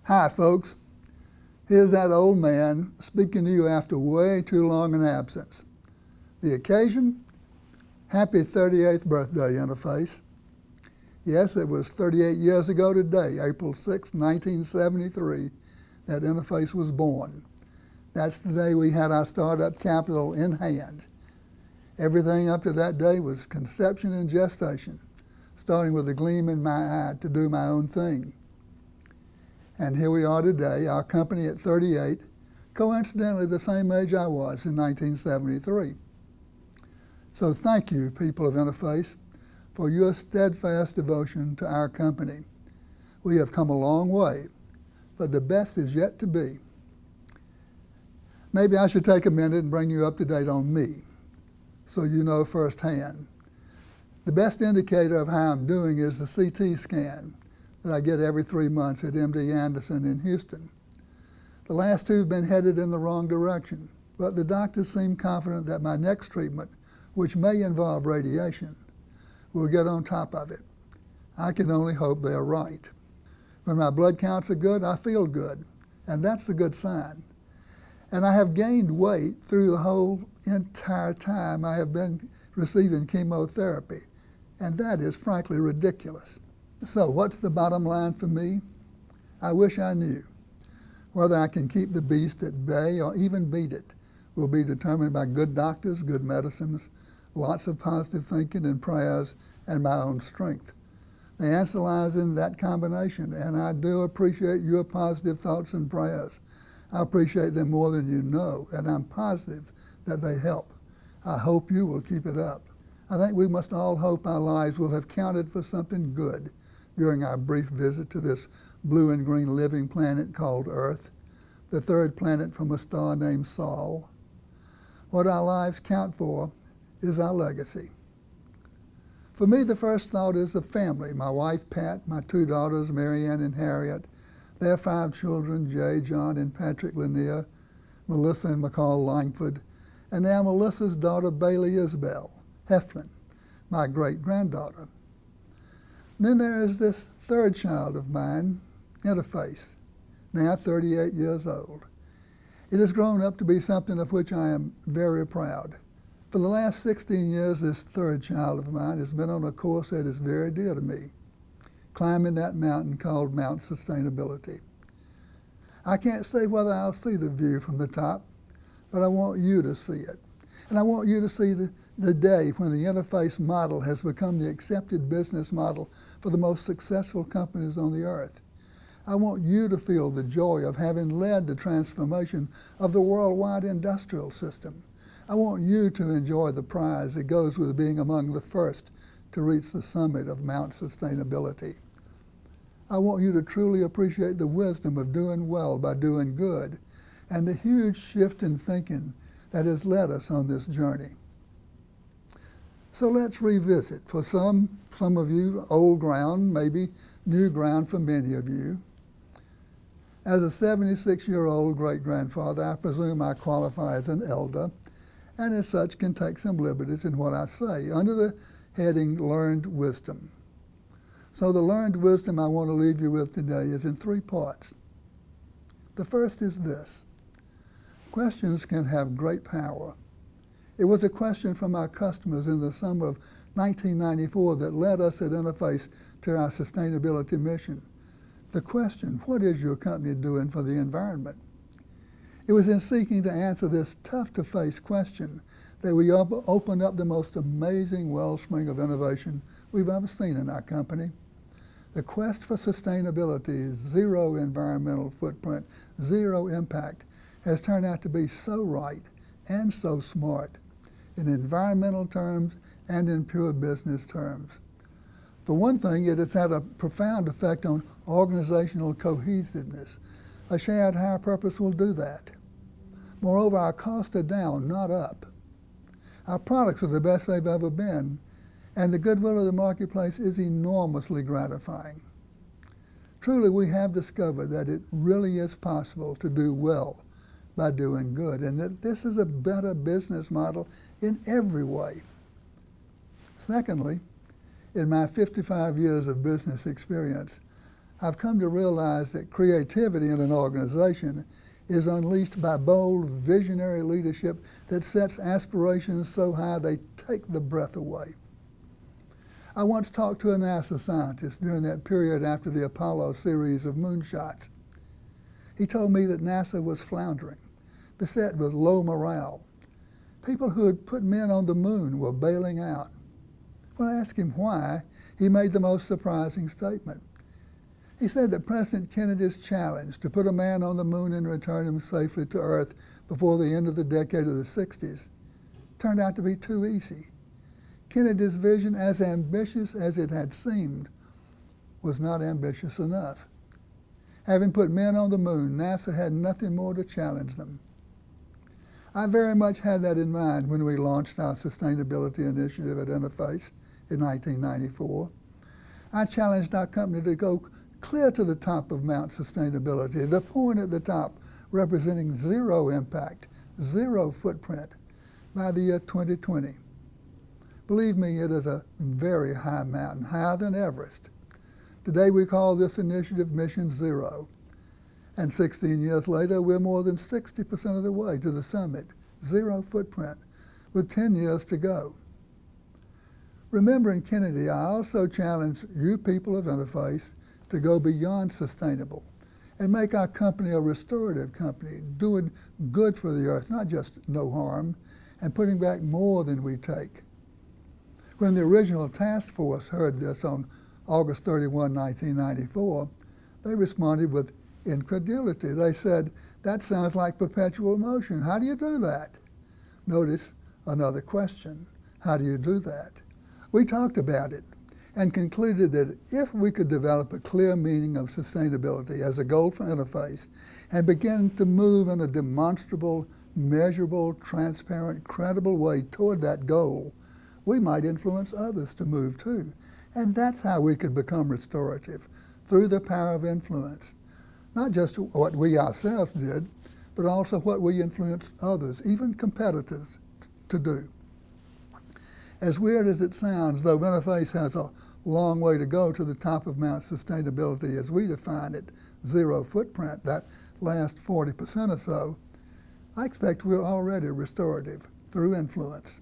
Hi, folks. Here's that old man speaking to you after way too long an absence. The occasion? Happy 38th birthday, Interface. Yes, it was 38 years ago today, April 6, 1973, that Interface was born. That's the day we had our startup capital in hand. Everything up to that day was conception and gestation, starting with a gleam in my eye to do my own thing. And here we are today, our company at 38, coincidentally the same age I was in 1973. So thank you, people of Interface, for your steadfast devotion to our company. We have come a long way, but the best is yet to be. Maybe I should take a minute and bring you up to date on me, so you know firsthand. The best indicator of how I'm doing is the CT scan that I get every 3 months at MD Anderson in Houston. The last two have been headed in the wrong direction, but the doctors seem confident that my next treatment, which may involve radiation, will get on top of it. I can only hope they're right. When my blood counts are good, I feel good, and that's a good sign. And I have gained weight through the whole entire time I have been receiving chemotherapy, and that is frankly ridiculous. So what's the bottom line for me? I wish I knew. Whether I can keep the beast at bay or even beat it will be determined by good doctors, good medicines, lots of positive thinking and prayers, and my own strength. The answer lies in that combination, and I do appreciate your positive thoughts and prayers. I appreciate them more than you know, and I'm positive that they help. I hope you will keep it up. I think we must all hope our lives will have counted for something good during our brief visit to this blue and green living planet called Earth, the third planet from a star named Sol. What our lives count for is our legacy. For me, the first thought is of family. My wife, Pat, my two daughters, Marianne and Harriet, their 5 children, Jay, John, and Patrick Lanier, Melissa and McCall Langford, and now Melissa's daughter, Bailey Isabel Heflin, my great-granddaughter. Then there is this third child of mine, Interface, now 38 years old. It has grown up to be something of which I am very proud. For the last 16 years, this third child of mine has been on a course that is very dear to me, climbing that mountain called Mount Sustainability. I can't say whether I'll see the view from the top, but I want you to see it. And I want you to see the day when the Interface model has become the accepted business model for the most successful companies on the earth. I want you to feel the joy of having led the transformation of the worldwide industrial system. I want you to enjoy the prize that goes with being among the first to reach the summit of Mount Sustainability. I want you to truly appreciate the wisdom of doing well by doing good and the huge shift in thinking that has led us on this journey. So let's revisit, for some of you, old ground, maybe new ground for many of you. As a 76-year-old great-grandfather, I presume I qualify as an elder, and as such can take some liberties in what I say, under the heading Learned Wisdom. So the learned wisdom I want to leave you with today is in 3 parts. The first is this: questions can have great power. It was a question from our customers in the summer of 1994 that led us at Interface to our sustainability mission. The question, what is your company doing for the environment? It was in seeking to answer this tough-to-face question that we opened up the most amazing wellspring of innovation we've ever seen in our company. The quest for sustainability, zero environmental footprint, zero impact, has turned out to be so right and so smart in environmental terms and in pure business terms. For one thing, it has had a profound effect on organizational cohesiveness. A shared higher purpose will do that. Moreover, our costs are down, not up. Our products are the best they've ever been, and the goodwill of the marketplace is enormously gratifying. Truly, we have discovered that it really is possible to do well by doing good, and that this is a better business model in every way. Secondly, in my 55 years of business experience, I've come to realize that creativity in an organization is unleashed by bold, visionary leadership that sets aspirations so high they take the breath away. I once talked to a NASA scientist during that period after the Apollo series of moonshots. He told me that NASA was floundering, beset with low morale. People who had put men on the moon were bailing out. When I asked him why, he made the most surprising statement. He said that President Kennedy's challenge to put a man on the moon and return him safely to Earth before the end of the decade of the 60s turned out to be too easy. Kennedy's vision, as ambitious as it had seemed, was not ambitious enough. Having put men on the moon, NASA had nothing more to challenge them. I very much had that in mind when we launched our sustainability initiative at Interface in 1994. I challenged our company to go clear to the top of Mount Sustainability, the point at the top representing zero impact, zero footprint by the year 2020. Believe me, it is a very high mountain, higher than Everest. Today we call this initiative Mission Zero. And 16 years later, we're more than 60% of the way to the summit, zero footprint, with 10 years to go. Remembering Kennedy, I also challenge you people of Interface to go beyond sustainable and make our company a restorative company, doing good for the earth, not just no harm, and putting back more than we take. When the original task force heard this on August 31, 1994, they responded with incredulity. They said, "That sounds like perpetual motion. How do you do that?" Notice another question. How do you do that? We talked about it and concluded that if we could develop a clear meaning of sustainability as a goal for Interface and begin to move in a demonstrable, measurable, transparent, credible way toward that goal, we might influence others to move too. And that's how we could become restorative, through the power of influence. Not just what we ourselves did, but also what we influenced others, even competitors, to do. As weird as it sounds, though Interface has a long way to go to the top of Mount Sustainability as we define it, zero footprint, that last 40% or so, I expect we're already restorative through influence.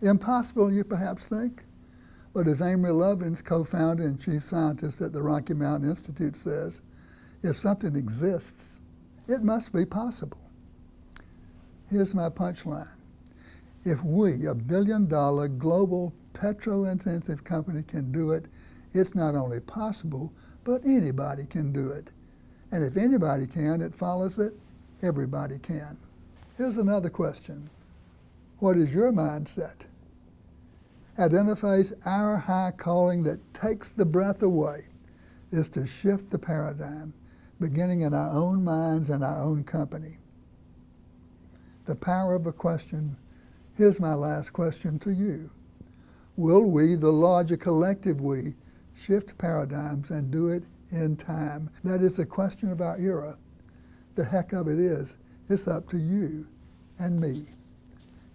Impossible, you perhaps think? But as Amory Lovins, co-founder and chief scientist at the Rocky Mountain Institute, says, if something exists, it must be possible. Here's my punchline. If we, $1 billion global petro-intensive company, can do it, it's not only possible, but anybody can do it. And if anybody can, it follows that everybody can. Here's another question. What is your mindset? At Interface, our high calling that takes the breath away is to shift the paradigm, beginning in our own minds and our own company. The power of a question. Here's my last question to you. Will we, the larger collective we, shift paradigms and do it in time? That is the question of our era. The heck of it is, it's up to you and me.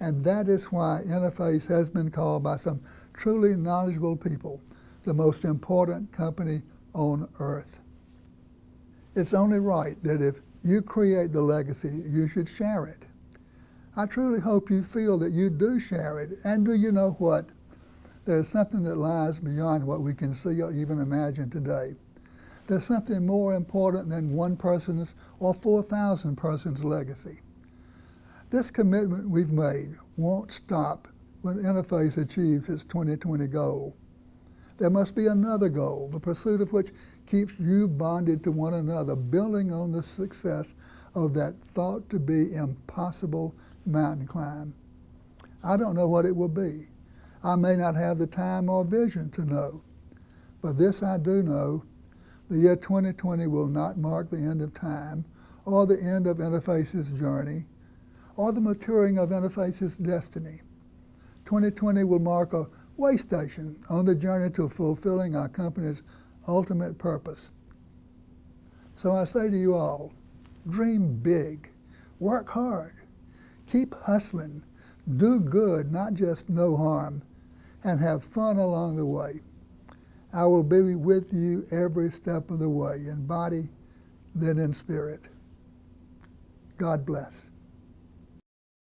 And that is why Interface has been called by some truly knowledgeable people the most important company on earth. It's only right that if you create the legacy, you should share it. I truly hope you feel that you do share it. And do you know what? There's something that lies beyond what we can see or even imagine today. There's something more important than one person's or 4,000 persons' legacy. This commitment we've made won't stop when Interface achieves its 2020 goal. There must be another goal, the pursuit of which keeps you bonded to one another, building on the success of that thought to be impossible mountain climb. I don't know what it will be. I may not have the time or vision to know. But this I do know, the year 2020 will not mark the end of time or the end of Interface's journey or the maturing of Interface's destiny. 2020 will mark a way station on the journey to fulfilling our company's ultimate purpose. So I say to you all, dream big, work hard, keep hustling, do good, not just no harm, and have fun along the way. I will be with you every step of the way, in body, then in spirit. God bless.